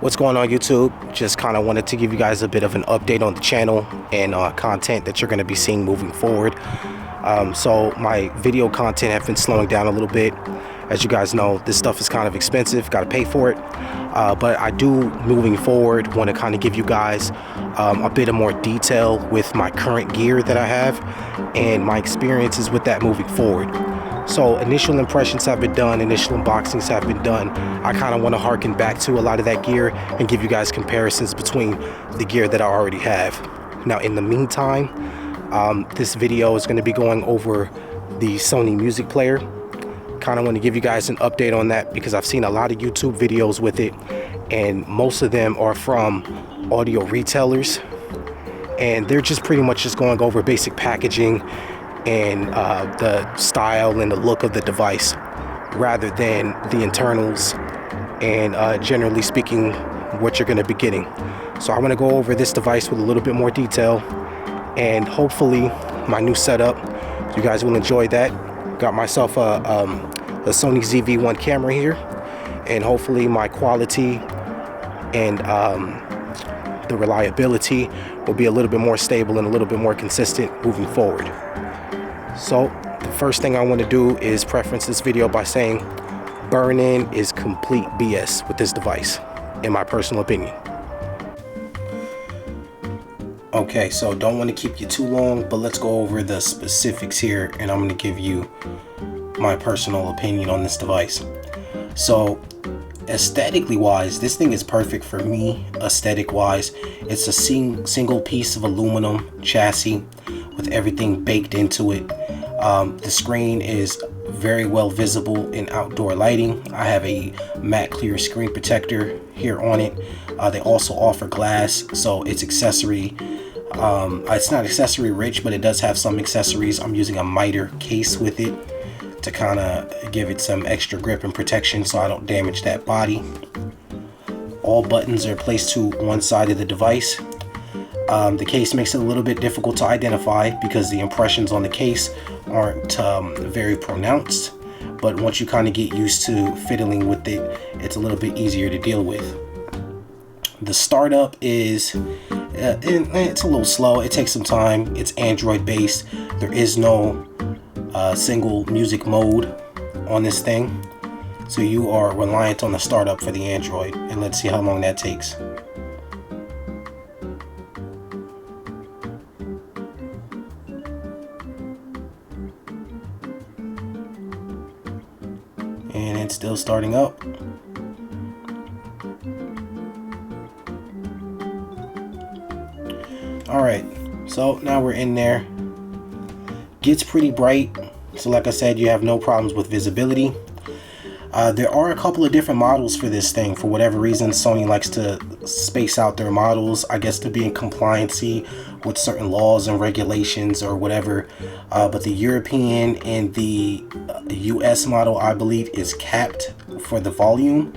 What's going on, YouTube? Just kind of wanted to give you guys a bit of an update on the channel and content that you're going to be seeing moving forward. So my video content have been slowing down a little bit. As you guys know, this stuff is kind of expensive, got to pay for it. But I do, moving forward, want to kind of give you guys a bit of more detail with my current gear that I have and my experiences with that moving forward. So initial impressions have been done, initial unboxings have been done. I kind of want to harken back to a lot of that gear and give you guys comparisons between the gear that I already have. Now, in the meantime, this video is going to be going over the Sony music player. Kind of want to give you guys an update on that because I've seen a lot of YouTube videos with it, and most of them are from audio retailers, and they're just pretty much just going over basic packaging and the style and the look of the device rather than the internals and generally speaking what you're going to be getting. So I'm going to go over this device with a little bit more detail, and hopefully my new setup, you guys will enjoy that. Got myself a Sony ZV-1 camera here, and hopefully my quality and the reliability will be a little bit more stable and a little bit more consistent moving forward. So the first thing I want to do is preference this video by saying burn-in is complete BS with this device, in my personal opinion. Okay, so don't want to keep you too long, but let's go over the specifics here, and I'm going to give you my personal opinion on this device. So aesthetically wise, this thing is perfect for me. Aesthetic wise, it's a single piece of aluminum chassis with everything baked into it. The screen is very well visible in outdoor lighting. I have a matte clear screen protector here on it. They also offer glass, so it's accessory. It's not accessory rich, but it does have some accessories. I'm using a miter case with it to kind of give it some extra grip and protection so I don't damage that body. All buttons are placed to one side of the device. The case makes it a little bit difficult to identify because the impressions on the case aren't very pronounced, but once you kind of get used to fiddling with it, it's a little bit easier to deal with. The startup is it's a little slow. It takes some time. It's Android based. There is no single music mode on this thing, so you are reliant on the startup for the Android, and let's see how long that takes. And it's still starting up. Alright, so now we're in there. Gets pretty bright, so like I said, you have no problems with visibility. There are a couple of different models for this thing. For whatever reason, Sony likes to space out their models, I guess to be in compliancy with certain laws and regulations or whatever. But the European and the US model, I believe, is capped for the volume,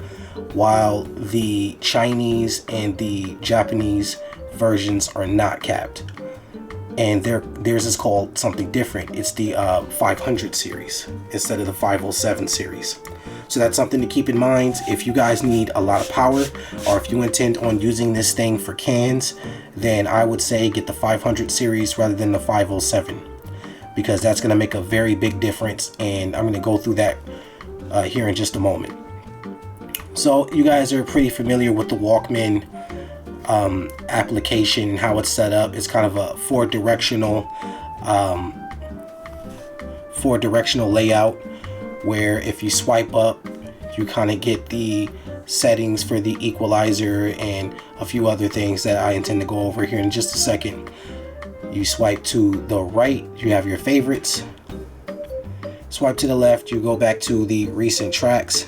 while the Chinese and the Japanese versions are not capped. And theirs is called something different. It's the 500 series instead of the 507 series. So that's something to keep in mind if you guys need a lot of power, or if you intend on using this thing for cans, then I would say get the 500 series rather than the 507, because that's going to make a very big difference, and I'm going to go through that here in just a moment. So you guys are pretty familiar with the Walkman application, how it's set up. It's kind of a four directional layout, where if you swipe up, you kind of get the settings for the equalizer and a few other things that I intend to go over here in just a second. You swipe to the right, you have your favorites. Swipe to the left, you go back to the recent tracks.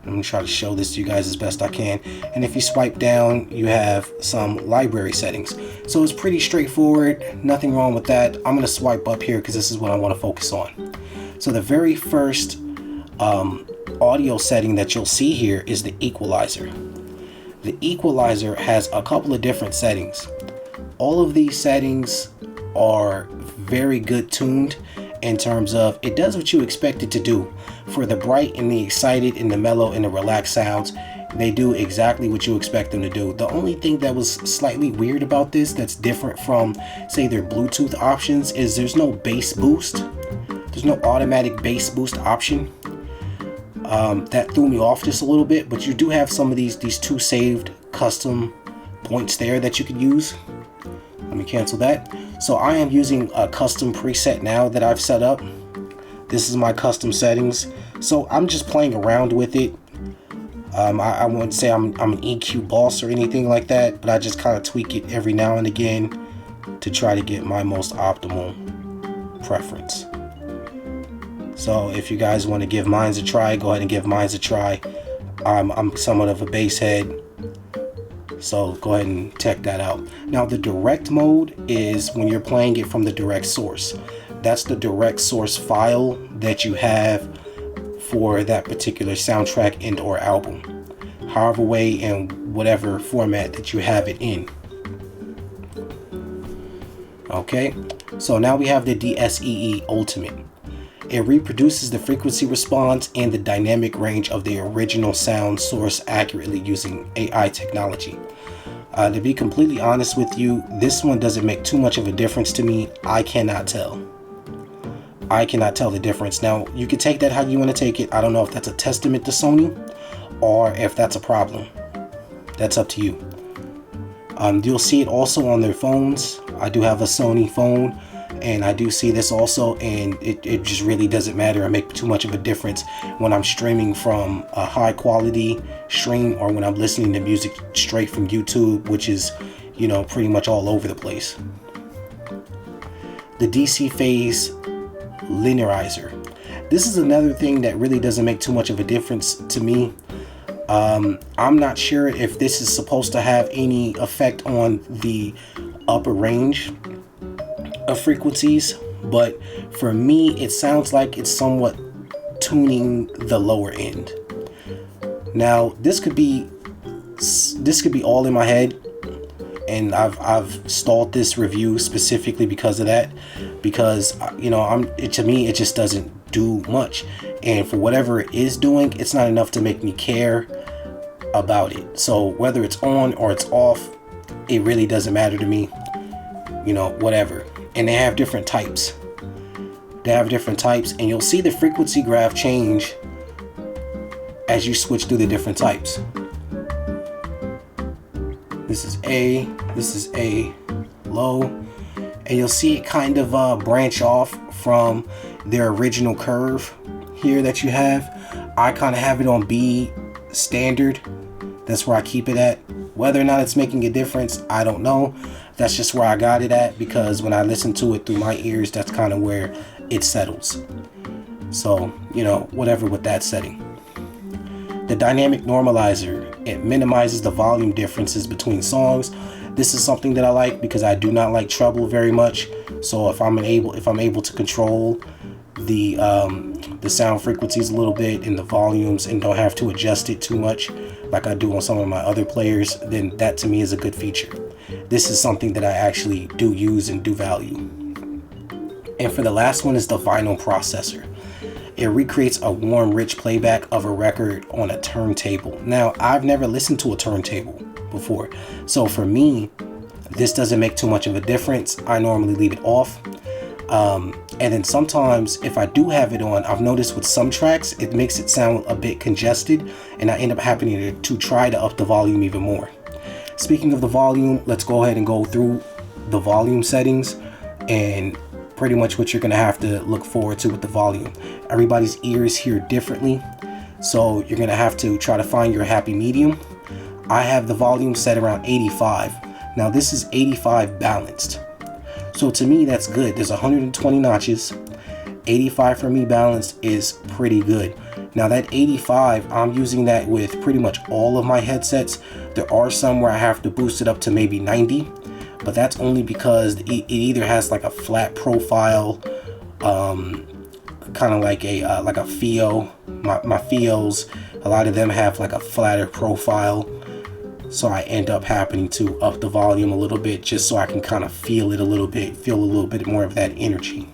I'm going to try to show this to you guys as best I can. And if you swipe down, you have some library settings. So it's pretty straightforward, nothing wrong with that. I'm going to swipe up here because this is what I want to focus on. So the very first audio setting that you'll see here is the equalizer. The equalizer has a couple of different settings. All of these settings are very good tuned, in terms of it does what you expect it to do. For the bright and the excited and the mellow and the relaxed sounds, they do exactly what you expect them to do. The only thing that was slightly weird about this that's different from, say, their Bluetooth options is there's no bass boost. There's no automatic bass boost option. That threw me off just a little bit, but you do have some of these two saved custom points there that you can use. Let me cancel that. So I am using a custom preset now that I've set up. This is my custom settings. So I'm just playing around with it. I wouldn't say I'm an EQ boss or anything like that, but I just kind of tweak it every now and again to try to get my most optimal preference. So if you guys want to give mine a try, go ahead and give mine a try. I'm somewhat of a bass head, so go ahead and check that out. Now the direct mode is when you're playing it from the direct source. That's the direct source file that you have for that particular soundtrack and or album, however way and whatever format that you have it in. Okay, so now we have the DSEE Ultimate. It reproduces the frequency response and the dynamic range of the original sound source accurately using AI technology. To be completely honest with you, this one doesn't make too much of a difference to me. I cannot tell the difference. Now, you can take that how you want to take it. I don't know if that's a testament to Sony or if that's a problem. That's up to you. You'll see it also on their phones. I do have a Sony phone, and I do see this also, and it just really doesn't matter or make too much of a difference when I'm streaming from a high quality stream or when I'm listening to music straight from YouTube, which is, you know, pretty much all over the place. The DC phase linearizer. This is another thing that really doesn't make too much of a difference to me. I'm not sure if this is supposed to have any effect on the upper range of frequencies, but for me it sounds like it's somewhat tuning the lower end. Now this could be all in my head, and I've stalled this review specifically because of that, because you know, to me it just doesn't do much, and for whatever it is doing, it's not enough to make me care about it. So whether it's on or it's off, it really doesn't matter to me, you know, whatever. And they have different types. And you'll see the frequency graph change as you switch through the different types. This is A low, and you'll see it kind of branch off from their original curve here that you have. I kind of have it on B standard. That's where I keep it at. Whether or not it's making a difference, I don't know. That's just where I got it at, because when I listen to it through my ears, that's kind of where it settles. So, you know, whatever with that setting. The dynamic normalizer, it minimizes the volume differences between songs. This is something that I like because I do not like treble very much. So if I'm able to control the sound frequencies a little bit and the volumes and don't have to adjust it too much like I do on some of my other players, then that to me is a good feature. This is something that I actually do use and do value. And for the last one is the vinyl processor. It recreates a warm, rich playback of a record on a turntable. Now, I've never listened to a turntable before, so for me, this doesn't make too much of a difference. I normally leave it off. And then sometimes if I do have it on, I've noticed with some tracks, it makes it sound a bit congested, and I end up having to try to up the volume even more. Speaking of the volume, let's go ahead and go through the volume settings and pretty much what you're going to have to look forward to with the volume. Everybody's ears hear differently, so you're going to have to try to find your happy medium. I have the volume set around 85. Now this is 85 balanced. So to me, that's good. There's 120 notches. 85 for me balanced is pretty good. Now that 85, I'm using that with pretty much all of my headsets. There are some where I have to boost it up to maybe 90, but that's only because it either has like a flat profile, kind of like a FIO. My FIOs, a lot of them have like a flatter profile. So I end up having to up the volume a little bit just so I can kind of feel a little bit more of that energy.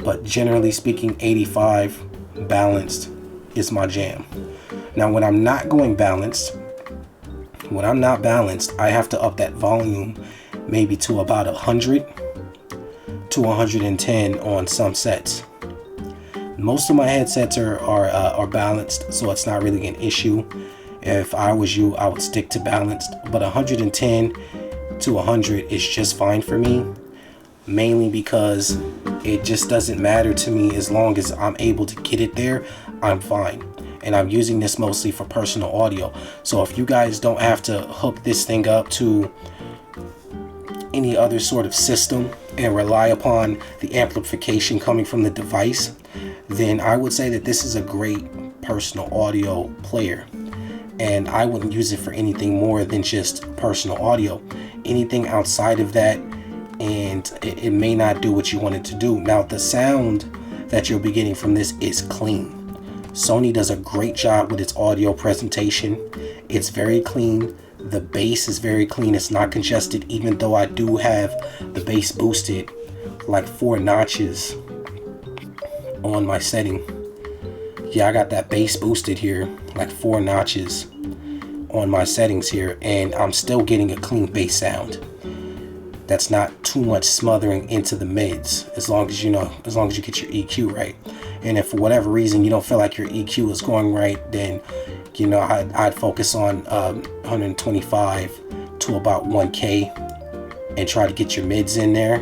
but generally speaking, 85 balanced is my jam. Now when I'm not balanced, I have to up that volume maybe to about 100 to 110 on some sets. Most of my headsets are balanced, so it's not really an issue. If I was you, I would stick to balanced, but 110 to 100 is just fine for me, mainly because it just doesn't matter to me. As long as I'm able to get it there, I'm fine. And I'm using this mostly for personal audio. So if you guys don't have to hook this thing up to any other sort of system and rely upon the amplification coming from the device, then I would say that this is a great personal audio player. And I wouldn't use it for anything more than just personal audio. Anything outside of that, and it may not do what you want it to do. Now, the sound that you'll be getting from this is clean. Sony does a great job with its audio presentation. It's very clean. The bass is very clean. It's not congested, even though I do have the bass boosted like 4 notches on my setting. Yeah, I got that bass boosted here like 4 notches on my settings here, and I'm still getting a clean bass sound that's not too much smothering into the mids, as long as you get your EQ right. And if for whatever reason you don't feel like your EQ is going right, then I'd focus on 125 to about 1K and try to get your mids in there,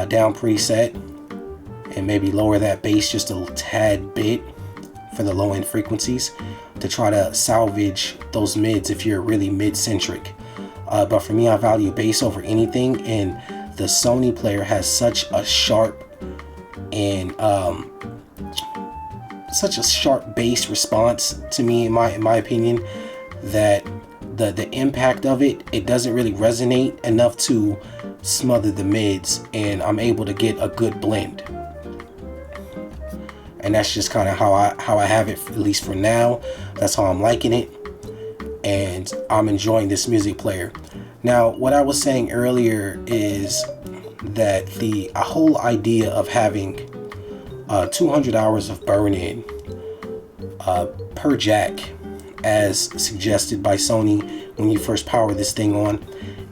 down preset, and maybe lower that bass just a tad bit for the low end frequencies to try to salvage those mids if you're really mid-centric. But for me, I value bass over anything, and the Sony player has such a sharp bass response to me, in my opinion, that the impact of it doesn't really resonate enough to smother the mids, and I'm able to get a good blend. And that's just kind of how I have it, at least for now. That's how I'm liking it, and I'm enjoying this music player. Now, what I was saying earlier is that the whole idea of having 200 hours of burn-in per jack, as suggested by Sony when you first power this thing on,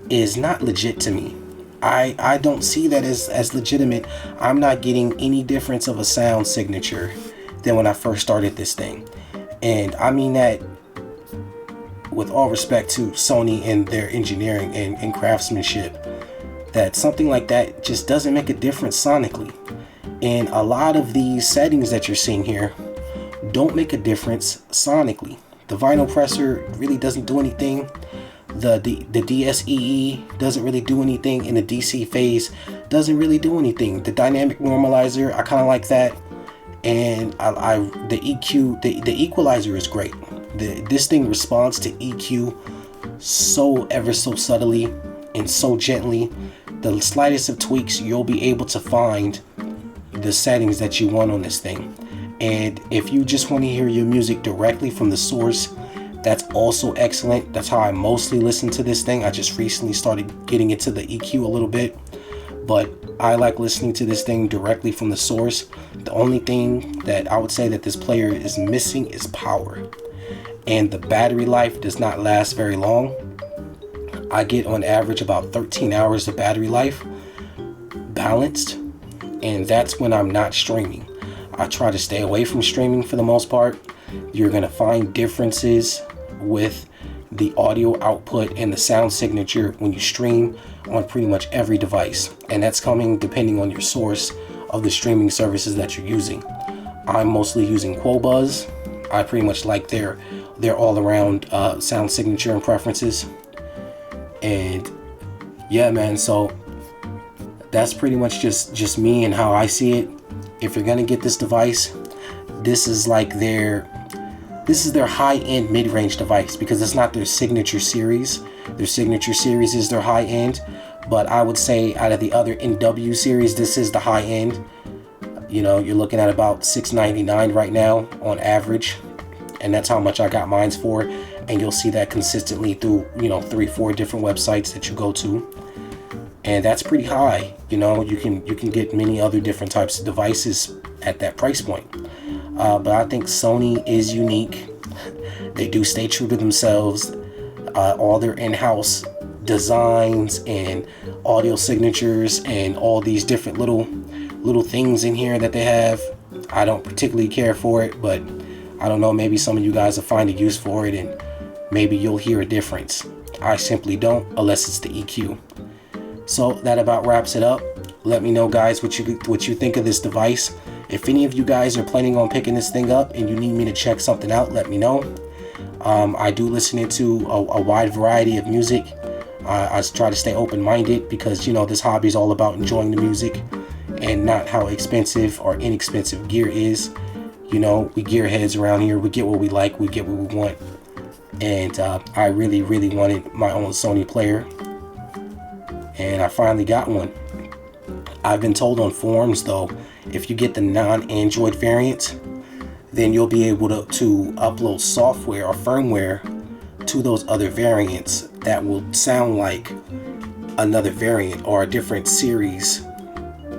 is not legit to me. I don't see that as legitimate. I'm not getting any difference of a sound signature than when I first started this thing. And I mean that with all respect to Sony and their engineering and craftsmanship, that something like that just doesn't make a difference sonically. And a lot of these settings that you're seeing here don't make a difference sonically. The vinyl presser really doesn't do anything. The DSEE doesn't really do anything, and the DC phase doesn't really do anything. The dynamic normalizer, I kind of like that, and the EQ, the equalizer is great. This thing responds to EQ so ever so subtly and so gently. The slightest of tweaks, you'll be able to find the settings that you want on this thing. And if you just want to hear your music directly from the source, that's also excellent. That's how I mostly listen to this thing. I just recently started getting into the EQ a little bit, but I like listening to this thing directly from the source. The only thing that I would say that this player is missing is power, and the battery life does not last very long. I get on average about 13 hours of battery life balanced, and that's when I'm not streaming. I try to stay away from streaming for the most part. You're gonna find differences with the audio output and the sound signature when you stream on pretty much every device, and that's coming depending on your source of the streaming services that you're using. I'm mostly using Qobuz. I pretty much like their all-around sound signature and preferences. And yeah, man, so that's pretty much just me and how I see it. If you're gonna get this device, this is their high-end mid-range device, because it's not their signature series. Their signature series is their high-end, but I would say out of the other NW series, this is the high-end. You're looking at about $699 right now on average, and that's how much I got mine for. And you'll see that consistently through 3-4 different websites that you go to. and that's pretty high. You know, you can get many other different types of devices at that price point. But I think Sony is unique. They do stay true to themselves. All their in-house designs and audio signatures and all these different little things in here that they have, I don't particularly care for it, but I don't know, maybe some of you guys will find a use for it and maybe you'll hear a difference. I simply don't, unless it's the EQ. So that about wraps it up. Let me know, guys, what you think of this device. If any of you guys are planning on picking this thing up and you need me to check something out, let me know. I do listen to a wide variety of music. I try to stay open-minded because, you know, this hobby is all about enjoying the music and not how expensive or inexpensive gear is. You know, we gearheads around here, we get what we like, we get what we want. And I really wanted my own Sony player, and I finally got one. I've been told on forums, though, if you get the non-Android variant, then you'll be able to upload software or firmware to those other variants that will sound like another variant or a different series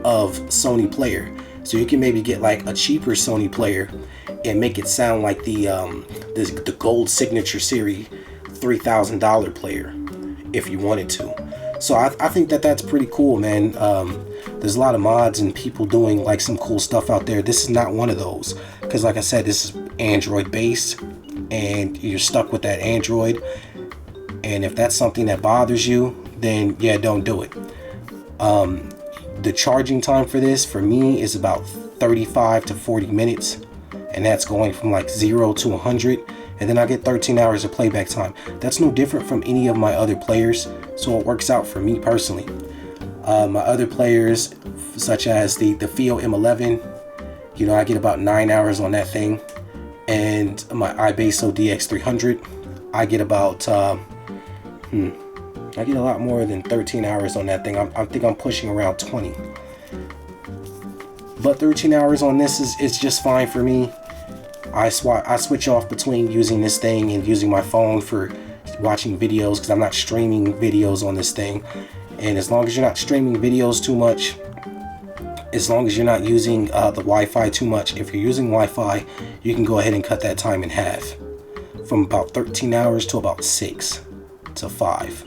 of Sony player. So you can maybe get like a cheaper Sony player and make it sound like the gold signature series $3,000 player if you wanted to. So I think that's pretty cool, man. There's a lot of mods and people doing like some cool stuff out there. This is not one of those, because like I said, this is Android based and you're stuck with that Android. And if that's something that bothers you, then yeah, don't do it. The charging time for this for me is about 35 to 40 minutes, and that's going from like 0 to 100, and then I get 13 hours of playback time. That's no different from any of my other players, so it works out for me personally. My other players, such as the FIO M11, you know, I get about 9 hours on that thing, and my iBasso DX300, I get about I get a lot more than 13 hours on that thing. I think I'm pushing around 20. But 13 hours on this is just fine for me. I switch off between using this thing and using my phone for watching videos, because I'm not streaming videos on this thing. And as long as you're not streaming videos too much, as long as you're not using the Wi-Fi too much, if you're using Wi-Fi, you can go ahead and cut that time in half, from about 13 hours to about 6 to 5.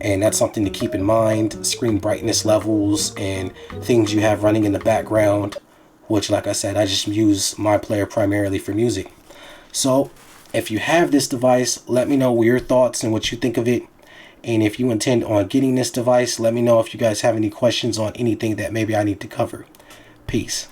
And that's something to keep in mind. Screen brightness levels and things you have running in the background, which, like I said, I just use my player primarily for music. So if you have this device, let me know your thoughts and what you think of it. And if you intend on getting this device, let me know if you guys have any questions on anything that maybe I need to cover. Peace.